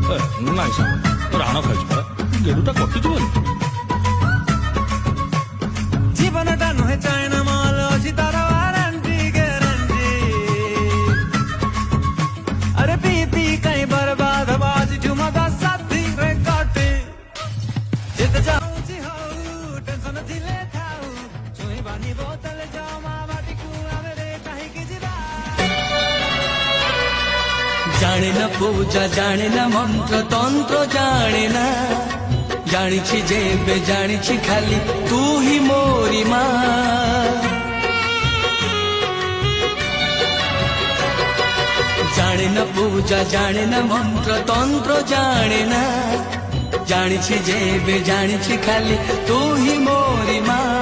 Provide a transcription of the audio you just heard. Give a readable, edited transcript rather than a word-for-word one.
ନାଇଁ ସାଙ୍ଗ ରାଣ ଖାଇଛୁ ପରା ଗେଡୁଟା କଟିଯିବନି। ଜୀବନଟା ନୁହେଁ ଚାଇନା ମାଲ ଅଛି ତାର ୱାରେଣ୍ଟି ଗ୍ୟାରେଣ୍ଟି। अरे पी कहीं बर्बाद बाज झुमदा साथी रे काटे जित जाऊची हो टेंशन दिले थाऊ छुई बानी बोतल जाओ माटी कुआ मेरे कहीं की जिबा। जाने ना पूजा जाने ना मंत्र तंत्र जाने ना जानिछि जेबे जानिछि खाली तू ही मोरी माँ। जाने ना पूजा जाने ना मंत्र तंत्र जाने ना जानिछि जेबे जानिछि खाली तू ही मोरी माँ।